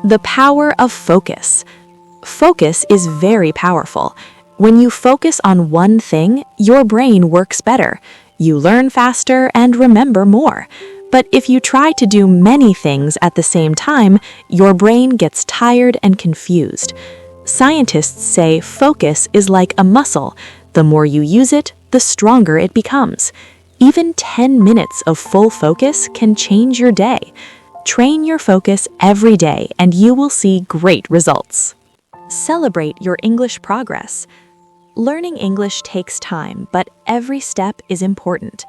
The power of focus. Focus is very powerful. When you focus on one thing, your brain works better. You learn faster and remember more. But if you try to do many things at the same time, your brain gets tired and confused. Scientists say focus is like a muscle. The more you use it, the stronger it becomes. Even 10 minutes of full focus can change your day. Train your focus every day and you will see great results. Celebrate your English progress. Learning English takes time, but every step is important.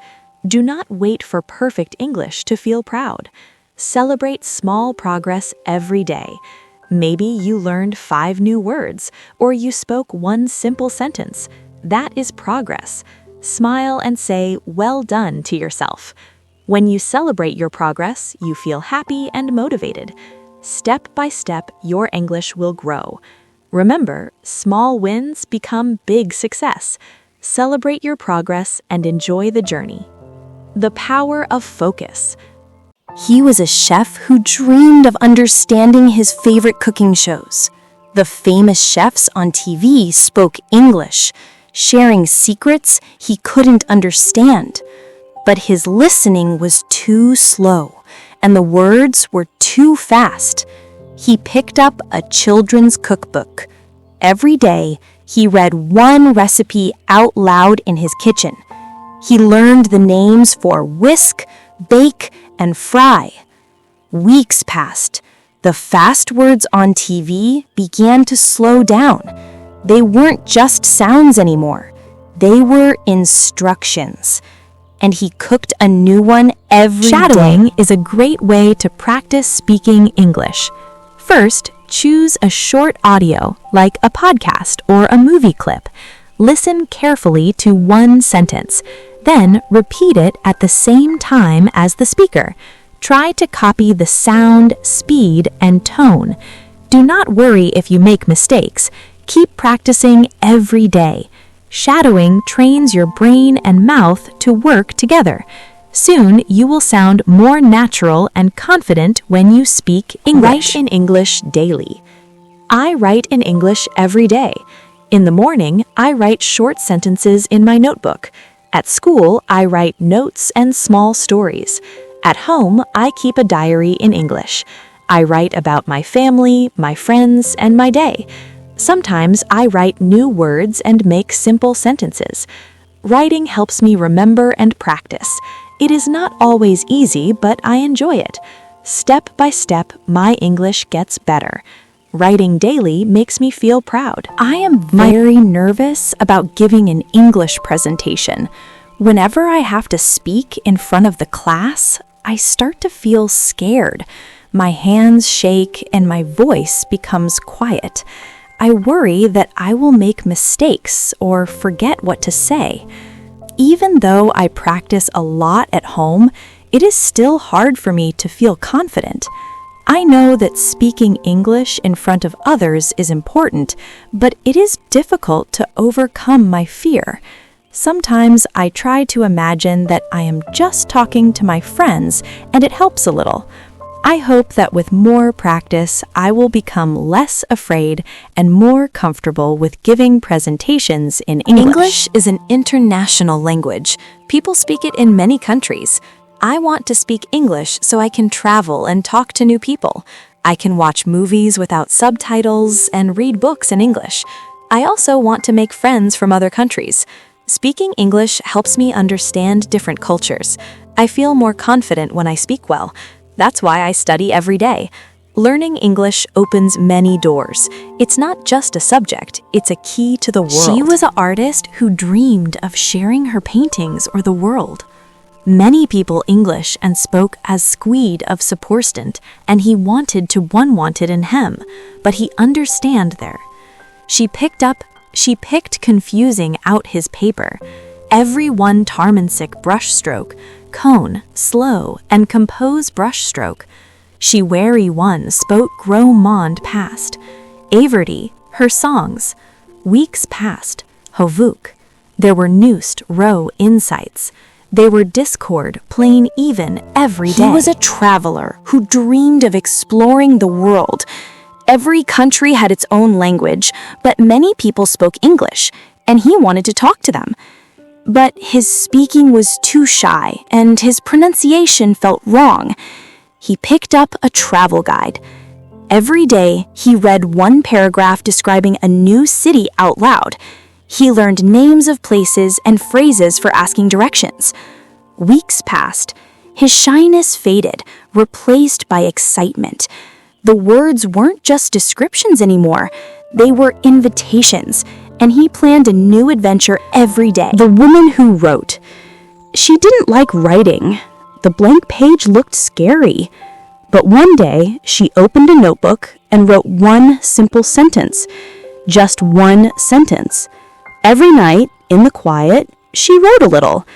Do not wait for perfect English to feel proud. Celebrate small progress every day. Maybe you learned 5 new words, or you spoke one simple sentence. That is progress. Smile and say, "Well done" to yourself. When you celebrate your progress, you feel happy and motivated. Step by step, your English will grow. Remember, small wins become big success. Celebrate your progress and enjoy the journey. The power of focus. He was a chef who dreamed of understanding his favorite cooking shows. The famous chefs on TV spoke English, sharing secrets he couldn't understand. But his listening was too slow, and the words were too fast. He picked up a children's cookbook. Every day, he read one recipe out loud in his kitchen. He learned the names for whisk, bake, and fry. Weeks passed. The fast words on TV began to slow down. They weren't just sounds anymore. They were instructions. And he cooked a new one every day. Shadowing is a great way to practice speaking English. First, choose a short audio, like a podcast or a movie clip. Listen carefully to one sentence. Then repeat it at the same time as the speaker. Try to copy the sound, speed, and tone. Do not worry if you make mistakes. Keep practicing every day. Shadowing trains your brain and mouth to work together. Soon, you will sound more natural and confident when you speak English. Write in English daily. I write in English every day. In the morning, I write short sentences in my notebook. At school, I write notes and small stories. At home, I keep a diary in English. I write about my family, my friends, and my day. Sometimes I write new words and make simple sentences. Writing helps me remember and practice. It is not always easy, but I enjoy it. Step by step, my English gets better. Writing daily makes me feel proud. I am very nervous about giving an English presentation. Whenever I have to speak in front of the class, I start to feel scared. My hands shake and my voice becomes quiet. I worry that I will make mistakes or forget what to say. Even though I practice a lot at home, it is still hard for me to feel confident. I know that speaking English in front of others is important, but it is difficult to overcome my fear. Sometimes I try to imagine that I am just talking to my friends, and it helps a little. I hope that with more practice, I will become less afraid and more comfortable with giving presentations in English. English is an international language. People speak it in many countries. I want to speak English so I can travel and talk to new people. I can watch movies without subtitles and read books in English. I also want to make friends from other countries. Speaking English helps me understand different cultures. I feel more confident when I speak well. That's why I study every day. Learning English opens many doors. It's not just a subject, it's a key to the world. She was an artist who dreamed of sharing her paintings or the world. Many people English and spoke as squeed of supporstant, and he wanted to one wanted in hem, but he understand there. She picked confusing out his paper. Every one Tarmansic brushstroke, cone, slow, and compose brushstroke. She wary one spoke grow mond past. Averdy, her songs. Weeks passed, hovuk. There were noosed row insights. They were discord, plain even, every day. He was a traveler who dreamed of exploring the world. Every country had its own language, but many people spoke English, and he wanted to talk to them. But his speaking was too shy, and his pronunciation felt wrong. He picked up a travel guide. Every day, he read one paragraph describing a new city out loud. He learned names of places and phrases for asking directions. Weeks passed. His shyness faded, replaced by excitement. The words weren't just descriptions anymore. They were invitations, and he planned a new adventure every day. The woman who wrote. She didn't like writing. The blank page looked scary. But one day, she opened a notebook and wrote one simple sentence. Just one sentence. Every night, in the quiet, she wrote a little.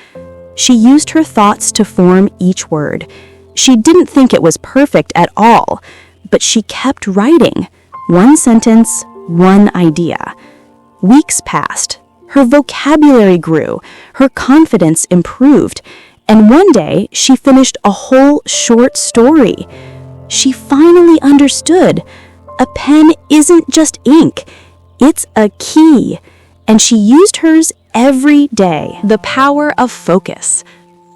She used her thoughts to form each word. She didn't think it was perfect at all, but she kept writing. One sentence, one idea. Weeks passed. Her vocabulary grew. Her confidence improved. And one day, she finished a whole short story. She finally understood. A pen isn't just ink. It's a key. And she used hers every day. The power of focus.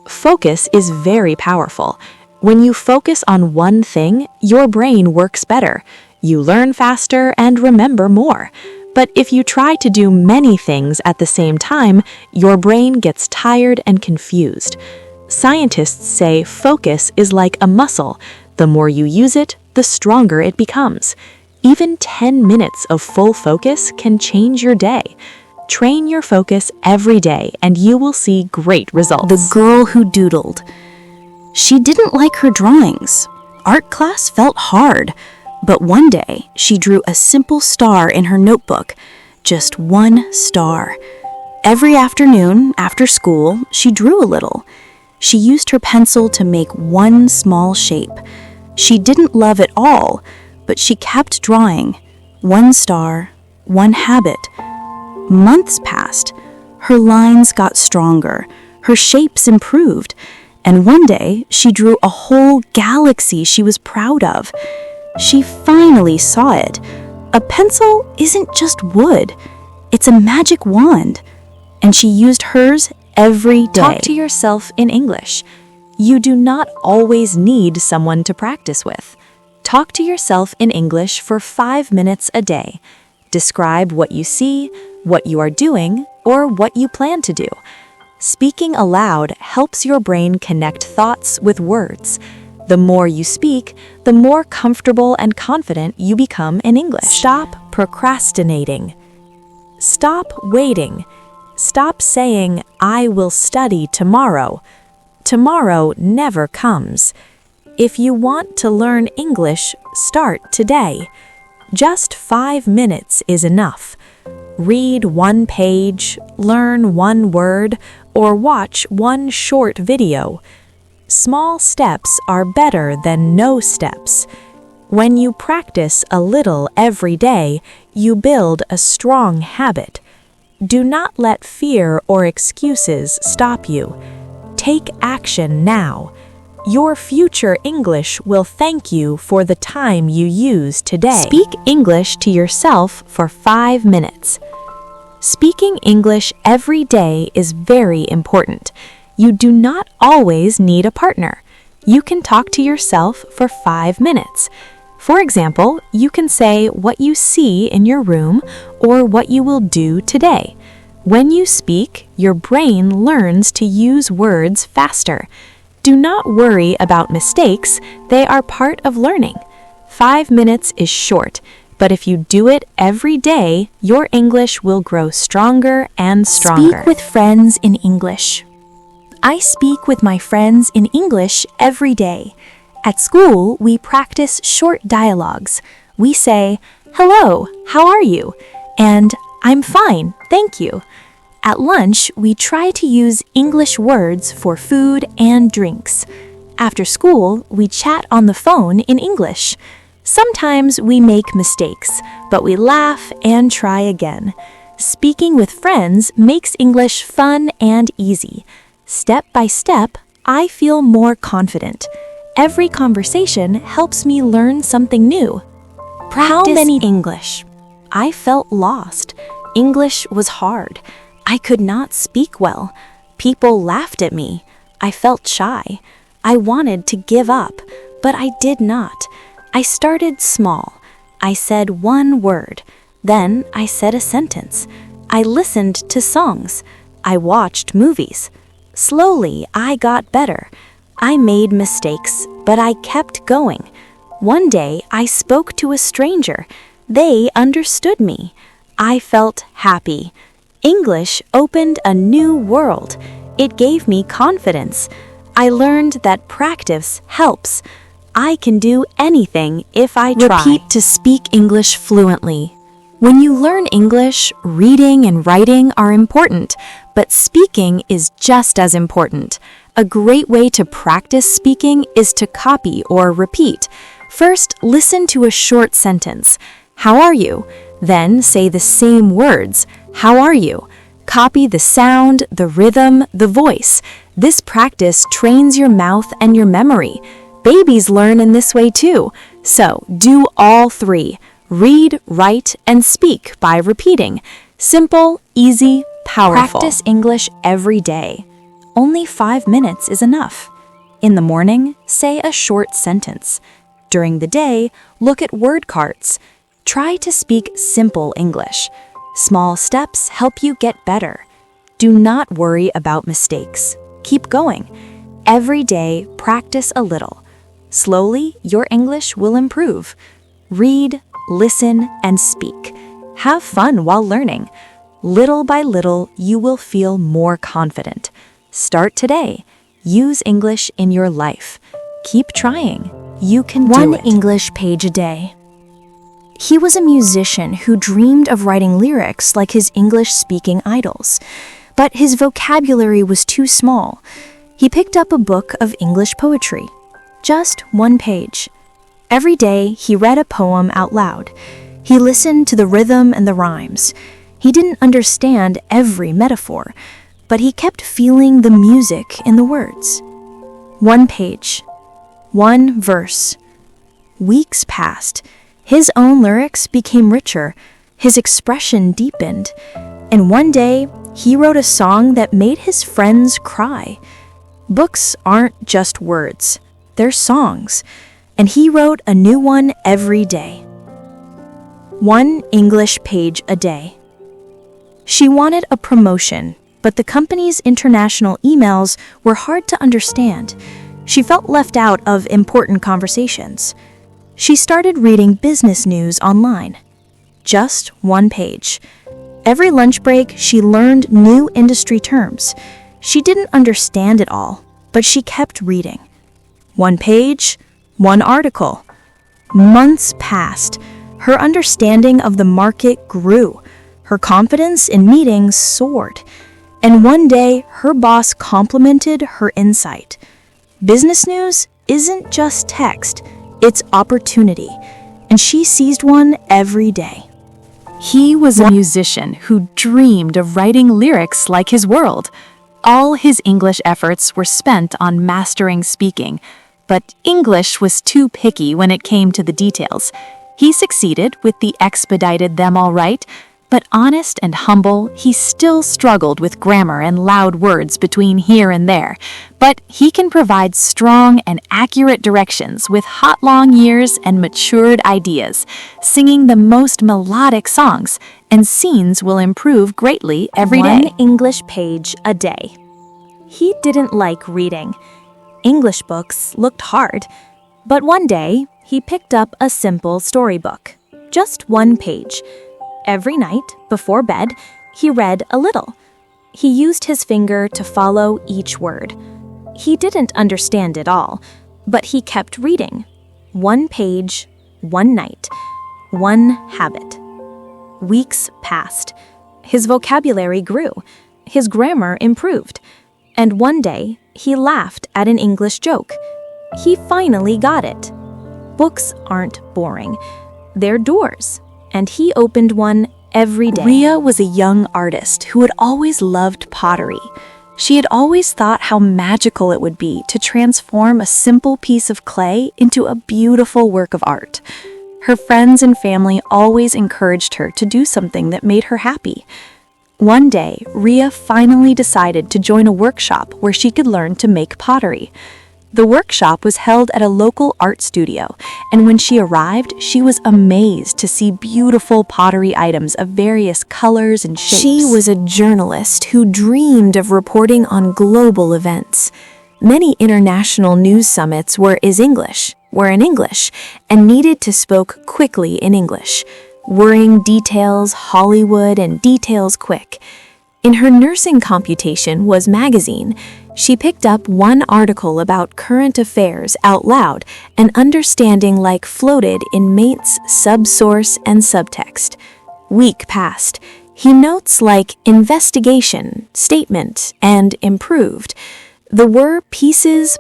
Focus is very powerful. When you focus on one thing, your brain works better. You learn faster and remember more. But if you try to do many things at the same time, your brain gets tired and confused. Scientists say focus is like a muscle. The more you use it, the stronger it becomes. Even 10 minutes of full focus can change your day. Train your focus every day and you will see great results. The girl who doodled. She didn't like her drawings. Art class felt hard. But one day, she drew a simple star in her notebook. Just one star. Every afternoon, after school, she drew a little. She used her pencil to make one small shape. She didn't love it all, but she kept drawing. One star, one habit. Months passed. Her lines got stronger. Her shapes improved. And one day, she drew a whole galaxy she was proud of. She finally saw it. A pencil isn't just wood. It's a magic wand. And she used hers every day. Talk to yourself in English. You do not always need someone to practice with. Talk to yourself in English for 5 minutes a day. Describe what you see, what you are doing, or what you plan to do. Speaking aloud helps your brain connect thoughts with words. The more you speak, the more comfortable and confident you become in English. Stop procrastinating. Stop waiting. Stop saying, I will study tomorrow. Tomorrow never comes. If you want to learn English, start today. Just 5 minutes is enough. Read one page, learn one word, or watch one short video. Small steps are better than no steps. When you practice a little every day, you build a strong habit. Do not let fear or excuses stop you. Take action now. Your future English will thank you for the time you use today. Speak English to yourself for 5 minutes. Speaking English every day is very important. You do not always need a partner. You can talk to yourself for 5 minutes. For example, you can say what you see in your room or what you will do today. When you speak, your brain learns to use words faster. Do not worry about mistakes, they are part of learning. 5 minutes is short, but if you do it every day, your English will grow stronger and stronger. Speak with friends in English. I speak with my friends in English every day. At school, we practice short dialogues. We say, "Hello, how are you?" and "I'm fine, thank you." At lunch, we try to use English words for food and drinks. After school, we chat on the phone in English. Sometimes we make mistakes, but we laugh and try again. Speaking with friends makes English fun and easy. Step by step, I feel more confident. Every conversation helps me learn something new. How many English? I felt lost. English was hard. I could not speak well. People laughed at me. I felt shy. I wanted to give up, but I did not. I started small. I said one word. Then I said a sentence. I listened to songs. I watched movies. Slowly, I got better. I made mistakes, but I kept going. One day, I spoke to a stranger. They understood me. I felt happy. English opened a new world. It gave me confidence. I learned that practice helps. I can do anything if I try. Repeat to speak English fluently. When you learn English, reading and writing are important, but speaking is just as important. A great way to practice speaking is to copy or repeat. First, listen to a short sentence. How are you? Then say the same words. How are you? Copy the sound, the rhythm, the voice. This practice trains your mouth and your memory. Babies learn in this way too. So, do all three. Read, write, and speak by repeating. Simple, easy, powerful. Practice English every day. Only 5 minutes is enough. In the morning, say a short sentence. During the day, look at word cards. Try to speak simple English. Small steps help you get better. Do not worry about mistakes. Keep going. Every day, practice a little. Slowly, your English will improve. Read, listen, and speak. Have fun while learning. Little by little, you will feel more confident. Start today. Use English in your life. Keep trying. You can do it. 1 English page a day. He was a musician who dreamed of writing lyrics like his English-speaking idols, but his vocabulary was too small. He picked up a book of English poetry. Just 1 page. Every day, he read a poem out loud. He listened to the rhythm and the rhymes. He didn't understand every metaphor, but he kept feeling the music in the words. 1 page. 1 verse. Weeks passed. His own lyrics became richer. His expression deepened. And one day, he wrote a song that made his friends cry. Books aren't just words. They're songs. And he wrote a new one every day. 1 English page a day. She wanted a promotion, but the company's international emails were hard to understand. She felt left out of important conversations. She started reading business news online. Just 1 page. Every lunch break, she learned new industry terms. She didn't understand it all, but she kept reading. 1 page, 1 article. Months passed. Her understanding of the market grew. Her confidence in meetings soared. And one day, her boss complimented her insight. Business news isn't just text, it's opportunity. And she seized one every day. He was a musician who dreamed of writing lyrics like his world. All his English efforts were spent on mastering speaking, but English was too picky when it came to the details. He succeeded with the expedited them all right, but honest and humble, he still struggled with grammar and loud words between here and there. But he can provide strong and accurate directions with hot long years and matured ideas, singing the most melodic songs, and scenes will improve greatly every day. 1 English page a day. He didn't like reading. English books looked hard, but one day he picked up a simple storybook, just 1 page. Every night, before bed, he read a little. He used his finger to follow each word. He didn't understand it all, but he kept reading. 1 page, 1 night, 1 habit. Weeks passed. His vocabulary grew. His grammar improved. And one day, he laughed at an English joke. He finally got it. Books aren't boring. They're doors. And he opened one every day. Ria was a young artist who had always loved pottery. She had always thought how magical it would be to transform a simple piece of clay into a beautiful work of art. Her friends and family always encouraged her to do something that made her happy. One day, Ria finally decided to join a workshop where she could learn to make pottery. The workshop was held at a local art studio, and when she arrived, she was amazed to see beautiful pottery items of various colors and shapes. She was a journalist who dreamed of reporting on global events. Many international news summits were in English, and needed to spoke quickly in English. Worrying details, Hollywood, and details quick. In her nursing computation was magazine, she picked up one article about current affairs out loud, and understanding like floated in mate's subsource and subtext. Week passed. He notes like investigation, statement, and improved. There were pieces,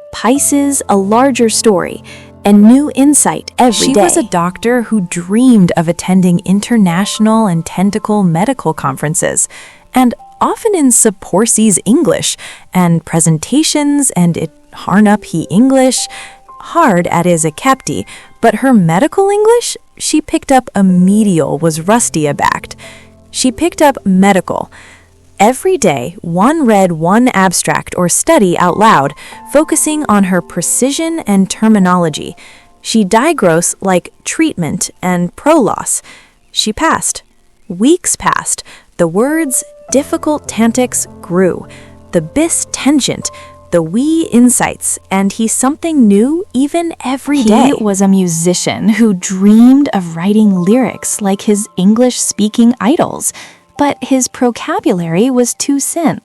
a larger story, and new insight every day. She was a doctor who dreamed of attending international and technical medical conferences, and often in Saporsi's English, and presentations and it harn up he English, hard at his akepti, but her medical English, she picked up a medial was rusty abacked. She picked up medical. Every day, one read one abstract or study out loud, focusing on her precision and terminology. She diagnosed like treatment and prolos. She passed. Weeks passed. The words difficult tantics grew. The bis tangent, the wee insights, and he something new even every day. He was a musician who dreamed of writing lyrics like his English-speaking idols. But his vocabulary was too small,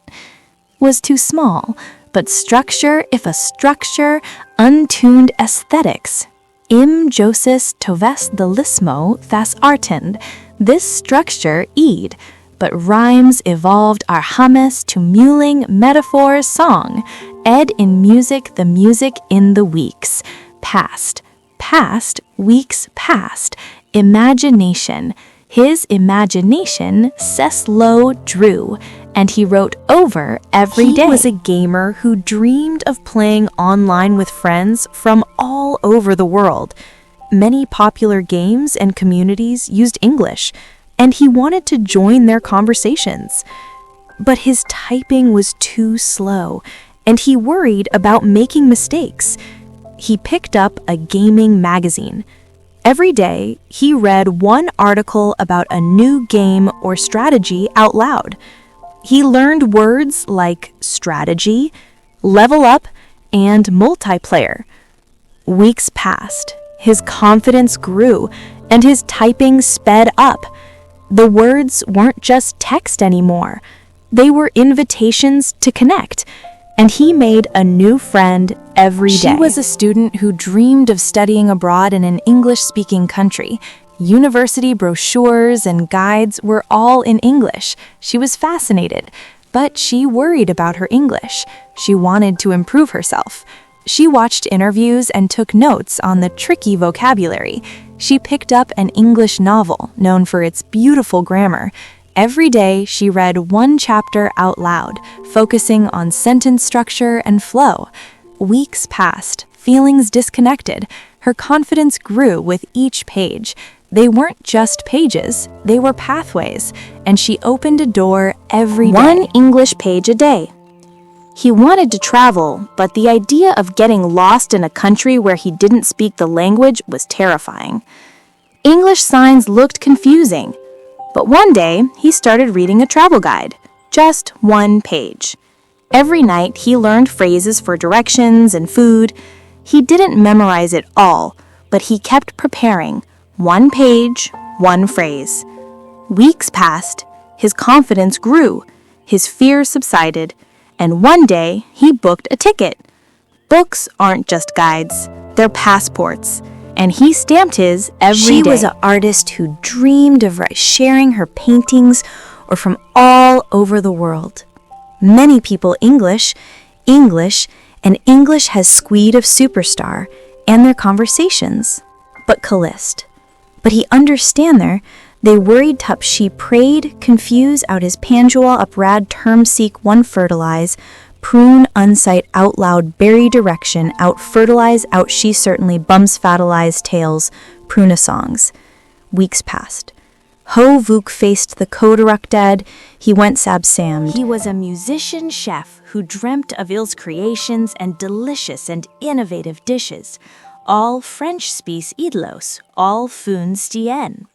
but structure, if a structure, untuned aesthetics. Im Josis toves the lismo thas artend, this structure eed, but rhymes evolved our hummus to muling metaphors song, ed in music the music in the weeks, past, weeks past, imagination. His imagination Ceclo drew, and he wrote over every day. He was a gamer who dreamed of playing online with friends from all over the world. Many popular games and communities used English, and he wanted to join their conversations. But his typing was too slow, and he worried about making mistakes. He picked up a gaming magazine. Every day, he read one article about a new game or strategy out loud. He learned words like strategy, level up, and multiplayer. Weeks passed. His confidence grew, and his typing sped up. The words weren't just text anymore. They were invitations to connect. And he made a new friend every day. She was a student who dreamed of studying abroad in an English-speaking country. University brochures and guides were all in English. She was fascinated, but she worried about her English. She wanted to improve herself. She watched interviews and took notes on the tricky vocabulary. She picked up an English novel known for its beautiful grammar. Every day, she read one chapter out loud, focusing on sentence structure and flow. Weeks passed, feelings disconnected. Her confidence grew with each page. They weren't just pages, they were pathways, and she opened a door every day. One English page a day. He wanted to travel, but the idea of getting lost in a country where he didn't speak the language was terrifying. English signs looked confusing. But one day, he started reading a travel guide, just one page. Every night, he learned phrases for directions and food. He didn't memorize it all, but he kept preparing, one page, one phrase. Weeks passed, his confidence grew, his fear subsided, and one day, he booked a ticket. Books aren't just guides, they're passports. And he stamped his every day. She was an artist who dreamed of sharing her paintings or from all over the world. Many people English, and English has squeed of superstar and their conversations. But Callist. But he understand there, they worried tup she prayed, confuse out his panjual uprad term seek one fertilize, Prune, unsight, out loud, bury direction, out fertilize, out she certainly, bums fatalize, tails, pruna songs. Weeks passed. Ho Vuk faced the Kodarak dead, he went sab-sammed. He was a musician chef who dreamt of Il's creations and delicious and innovative dishes, all French speaks idlos, all foon stien,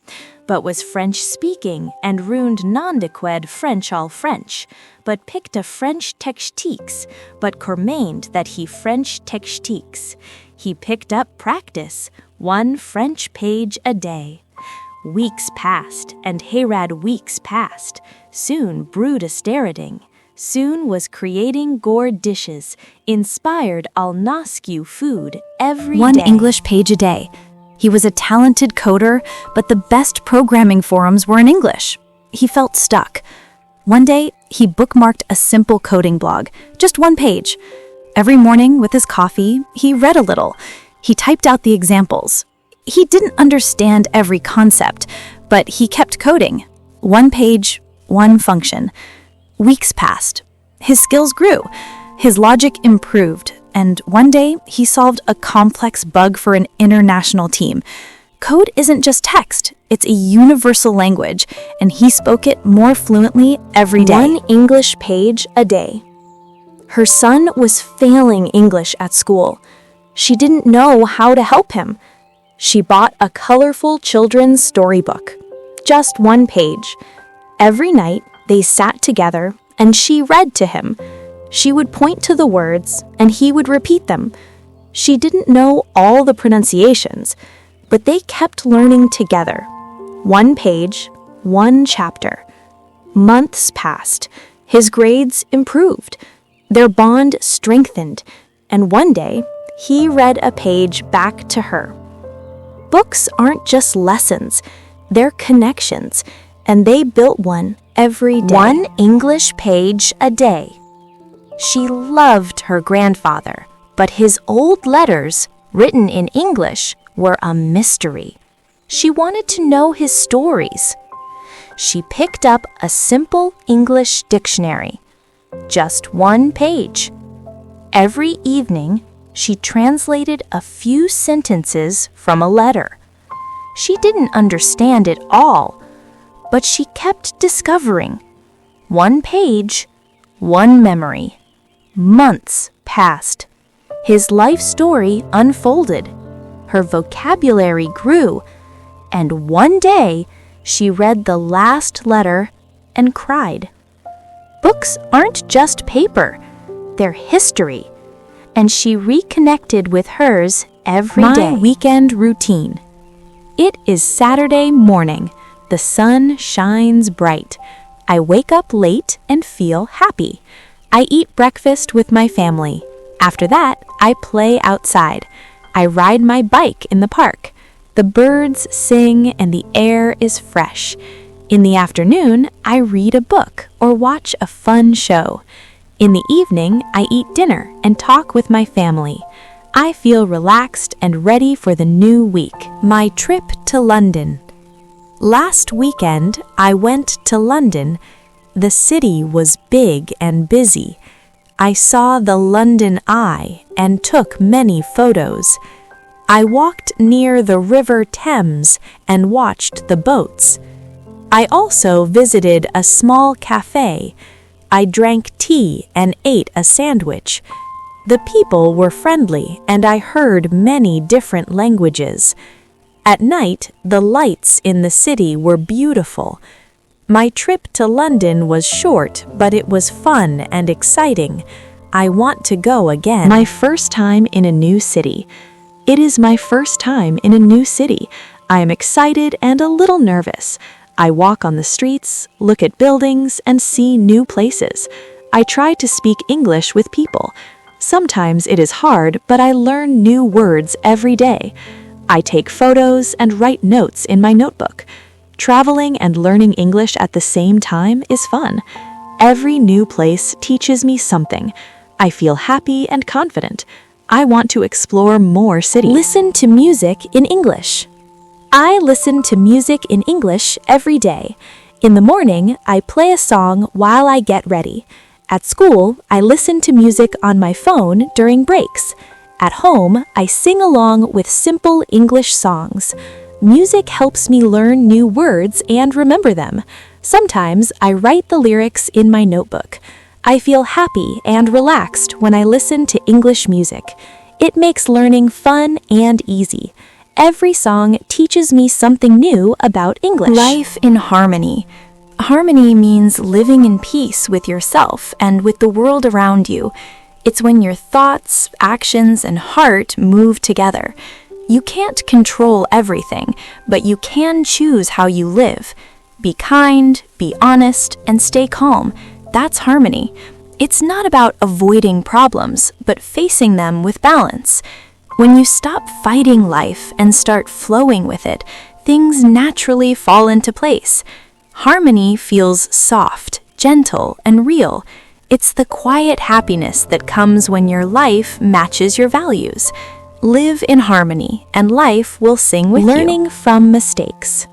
but was French-speaking and ruined non-dequed French all French, but picked a French textiques, but cormained that he French textiques. He picked up practice, 1 French page a day. Weeks passed, and Herad weeks passed, soon brewed a sterading, soon was creating gourd dishes, inspired al-nascu food every day. 1 English page a day. He was a talented coder, but the best programming forums were in English. He felt stuck. One day, he bookmarked a simple coding blog, just 1 page. Every morning, with his coffee, he read a little. He typed out the examples. He didn't understand every concept, but he kept coding. 1 page, 1 function. Weeks passed. His skills grew. His logic improved. And one day, he solved a complex bug for an international team. Code isn't just text, it's a universal language, and he spoke it more fluently every day. 1 English page a day. Her son was failing English at school. She didn't know how to help him. She bought a colorful children's storybook. Just 1 page. Every night, they sat together, and she read to him. She would point to the words, and he would repeat them. She didn't know all the pronunciations, but they kept learning together. 1 page, 1 chapter. Months passed. His grades improved. Their bond strengthened, and one day, he read a page back to her. Books aren't just lessons, they're connections, and they built one every day. 1 English page a day. She loved her grandfather, but his old letters, written in English, were a mystery. She wanted to know his stories. She picked up a simple English dictionary. Just 1 page. Every evening, she translated a few sentences from a letter. She didn't understand it all, but she kept discovering. 1 page, 1 memory. Months passed. His life story unfolded. Her vocabulary grew, and one day she read the last letter and cried. Books aren't just paper, they're history, and she reconnected with hers every day. My weekend routine. It is Saturday morning. The sun shines bright. I wake up late and feel happy. I eat breakfast with my family. After that, I play outside. I ride my bike in the park. The birds sing and the air is fresh. In the afternoon, I read a book or watch a fun show. In the evening, I eat dinner and talk with my family. I feel relaxed and ready for the new week. My trip to London. Last weekend, I went to London. The city was big and busy. I saw the London Eye and took many photos. I walked near the River Thames and watched the boats. I also visited a small cafe. I drank tea and ate a sandwich. The people were friendly and I heard many different languages. At night, the lights in the city were beautiful. My trip to London was short, but it was fun and exciting. I want to go again. My first time in a new city. It is my first time in a new city. I am excited and a little nervous. I walk on the streets, look at buildings, and see new places. I try to speak English with people. Sometimes it is hard, but I learn new words every day. I take photos and write notes in my notebook. Traveling and learning English at the same time is fun. Every new place teaches me something. I feel happy and confident. I want to explore more cities. Listen to music in English. I listen to music in English every day. In the morning, I play a song while I get ready. At school, I listen to music on my phone during breaks. At home, I sing along with simple English songs. Music helps me learn new words and remember them. Sometimes I write the lyrics in my notebook. I feel happy and relaxed when I listen to English music. It makes learning fun and easy. Every song teaches me something new about English. Life in harmony. Harmony means living in peace with yourself and with the world around you. It's when your thoughts, actions, and heart move together. You can't control everything, but you can choose how you live. Be kind, be honest, and stay calm. That's harmony. It's not about avoiding problems, but facing them with balance. When you stop fighting life and start flowing with it, things naturally fall into place. Harmony feels soft, gentle, and real. It's the quiet happiness that comes when your life matches your values. Live in harmony, and life will sing with you. Learning from mistakes.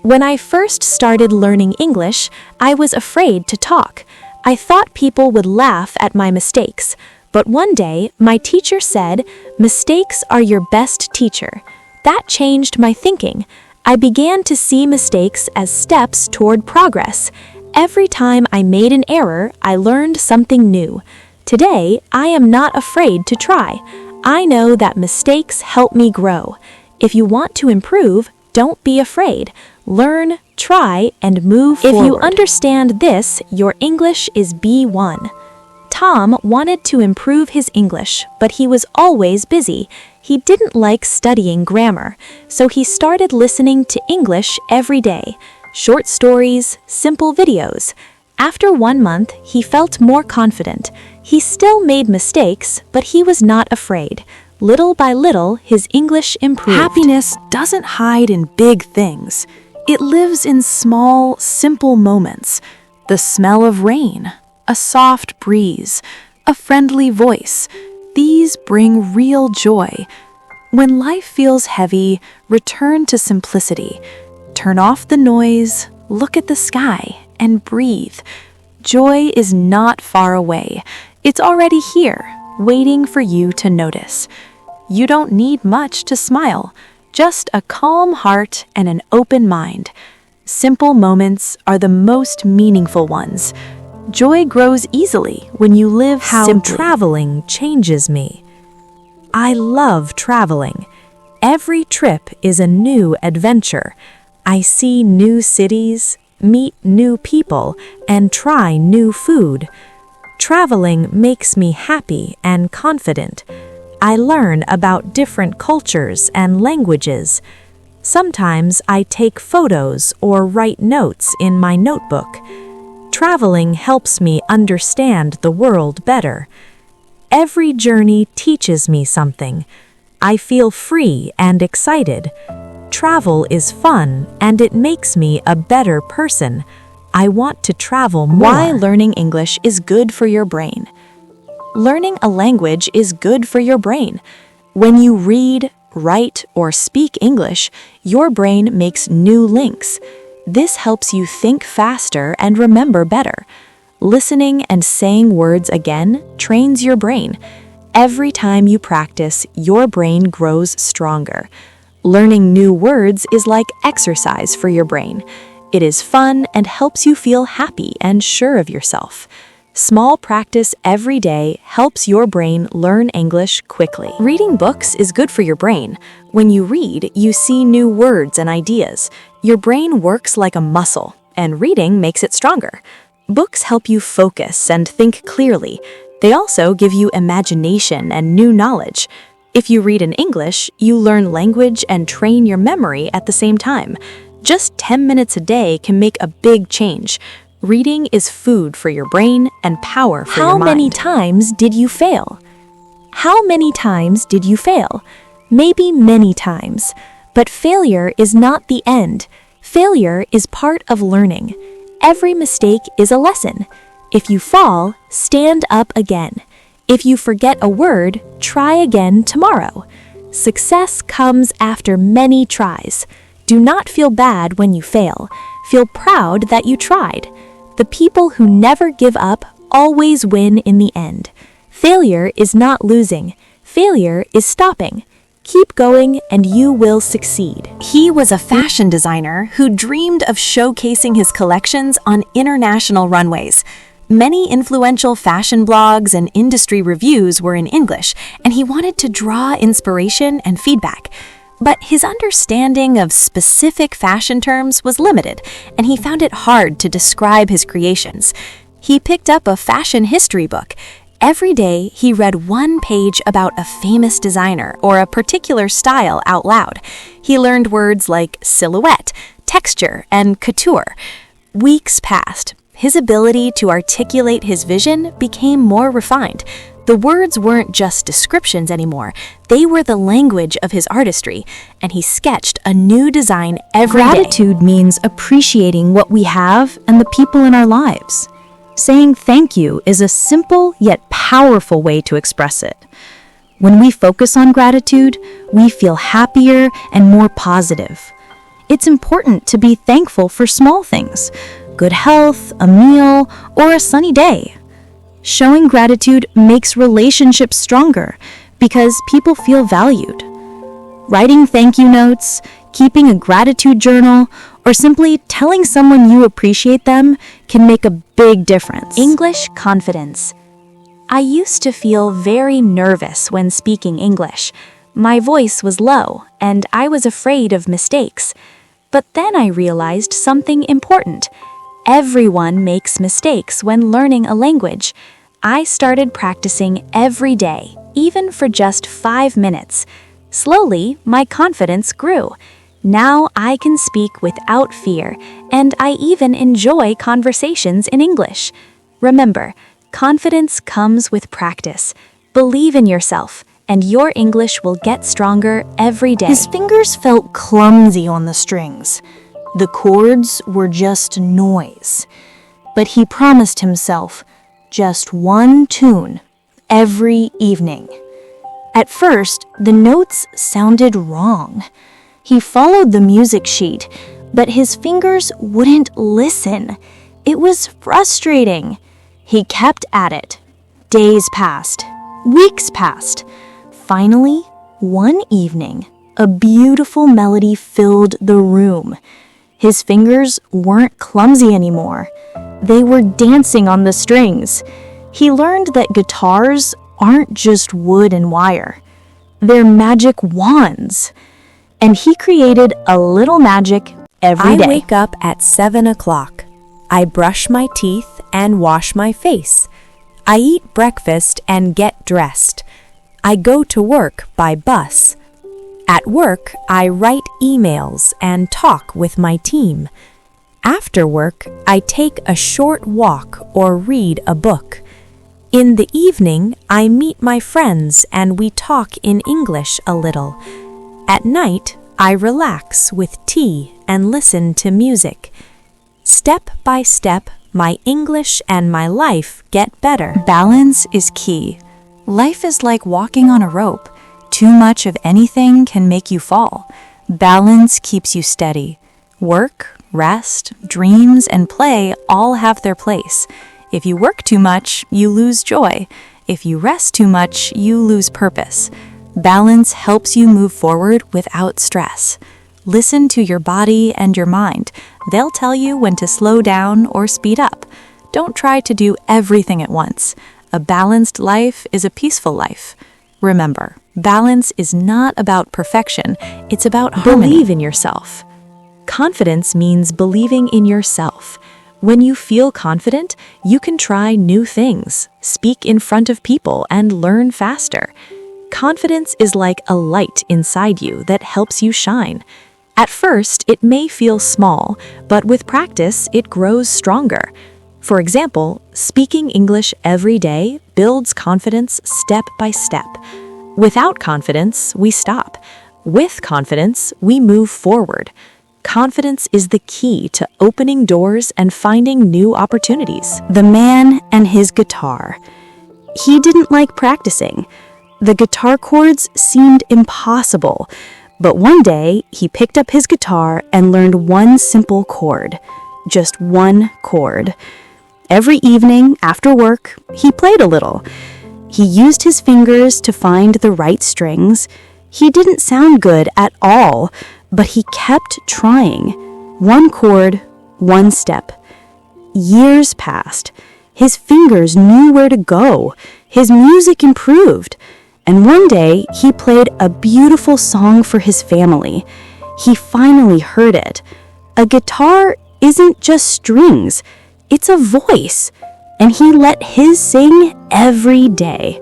When I first started learning English, I was afraid to talk. I thought people would laugh at my mistakes. But one day, my teacher said, "Mistakes are your best teacher." That changed my thinking. I began to see mistakes as steps toward progress. Every time I made an error, I learned something new. Today, I am not afraid to try. I know that mistakes help me grow. If you want to improve, don't be afraid. Learn, try, and move forward. If you understand this, your English is B1. Tom wanted to improve his English, but he was always busy. He didn't like studying grammar, so he started listening to English every day. Short stories, simple videos. After 1 month, he felt more confident. He still made mistakes, but he was not afraid. Little by little, his English improved. Happiness doesn't hide in big things. It lives in small, simple moments. The smell of rain, a soft breeze, a friendly voice. These bring real joy. When life feels heavy, return to simplicity. Turn off the noise, look at the sky, and breathe. Joy is not far away. It's already here, waiting for you to notice. You don't need much to smile, just a calm heart and an open mind. Simple moments are the most meaningful ones. Joy grows easily when you live simply. How traveling changes me. I love traveling. Every trip is a new adventure. I see new cities, meet new people, and try new food. Traveling makes me happy and confident. I learn about different cultures and languages. Sometimes I take photos or write notes in my notebook. Traveling helps me understand the world better. Every journey teaches me something. I feel free and excited. Travel is fun and it makes me a better person. I want to travel more. Why learning English is good for your brain. Learning a language is good for your brain. When you read, write, or speak English, your brain makes new links. This helps you think faster and remember better. Listening and saying words again trains your brain. Every time you practice, your brain grows stronger. Learning new words is like exercise for your brain. It is fun and helps you feel happy and sure of yourself. Small practice every day helps your brain learn English quickly. Reading books is good for your brain. When you read, you see new words and ideas. Your brain works like a muscle, and reading makes it stronger. Books help you focus and think clearly. They also give you imagination and new knowledge. If you read in English, you learn language and train your memory at the same time. Just 10 minutes a day can make a big change. Reading is food for your brain and power for your mind. How many times did you fail? How many times did you fail? Maybe many times. But failure is not the end. Failure is part of learning. Every mistake is a lesson. If you fall, stand up again. If you forget a word, try again tomorrow. Success comes after many tries. Do not feel bad when you fail. Feel proud that you tried. The people who never give up always win in the end. Failure is not losing. Failure is stopping. Keep going and you will succeed. He was a fashion designer who dreamed of showcasing his collections on international runways. Many influential fashion blogs and industry reviews were in English, and he wanted to draw inspiration and feedback. But his understanding of specific fashion terms was limited, and he found it hard to describe his creations. He picked up a fashion history book. Every day, he read one page about a famous designer or a particular style out loud. He learned words like silhouette, texture, and couture. Weeks passed. His ability to articulate his vision became more refined. The words weren't just descriptions anymore. They were the language of his artistry, and he sketched a new design every day. Gratitude means appreciating what we have and the people in our lives. Saying thank you is a simple yet powerful way to express it. When we focus on gratitude, we feel happier and more positive. It's important to be thankful for small things, good health, a meal, or a sunny day. Showing gratitude makes relationships stronger because people feel valued. Writing thank you notes, keeping a gratitude journal, or simply telling someone you appreciate them can make a big difference. English confidence. I used to feel very nervous when speaking English. My voice was low, and I was afraid of mistakes. But then I realized something important. Everyone makes mistakes when learning a language. I started practicing every day, even for just 5 minutes. Slowly, my confidence grew. Now I can speak without fear, and I even enjoy conversations in English. Remember, confidence comes with practice. Believe in yourself, and your English will get stronger every day. His fingers felt clumsy on the strings. The chords were just noise. But he promised himself just one tune every evening. At first, the notes sounded wrong. He followed the music sheet, but his fingers wouldn't listen. It was frustrating. He kept at it. Days passed. Weeks passed. Finally, one evening, a beautiful melody filled the room. His fingers weren't clumsy anymore. They were dancing on the strings. He learned that guitars aren't just wood and wire. They're magic wands. And he created a little magic every day. I wake up at 7 o'clock. I brush my teeth and wash my face. I eat breakfast and get dressed. I go to work by bus. At work, I write emails and talk with my team. After work, I take a short walk or read a book. In the evening, I meet my friends and we talk in English a little. At night, I relax with tea and listen to music. Step by step, my English and my life get better. Balance is key. Life is like walking on a rope. Too much of anything can make you fall. Balance keeps you steady. Work, rest, dreams, and play all have their place. If you work too much, you lose joy. If you rest too much, you lose purpose. Balance helps you move forward without stress. Listen to your body and your mind. They'll tell you when to slow down or speed up. Don't try to do everything at once. A balanced life is a peaceful life. Remember, balance is not about perfection. It's about harmony. Believe in yourself. Confidence means believing in yourself. When you feel confident, you can try new things, speak in front of people, and learn faster. Confidence is like a light inside you that helps you shine. At first, it may feel small, but with practice, it grows stronger. For example, speaking English every day builds confidence step by step. Without confidence, we stop. With confidence, we move forward. Confidence is the key to opening doors and finding new opportunities. The man and his guitar. He didn't like practicing. The guitar chords seemed impossible, but one day he picked up his guitar and learned one simple chord. Just one chord. Every evening after work, he played a little. He used his fingers to find the right strings. He didn't sound good at all, but he kept trying. One chord, one step. Years passed. His fingers knew where to go. His music improved. And one day, he played a beautiful song for his family. He finally heard it. A guitar isn't just strings, it's a voice. And he let his sing every day.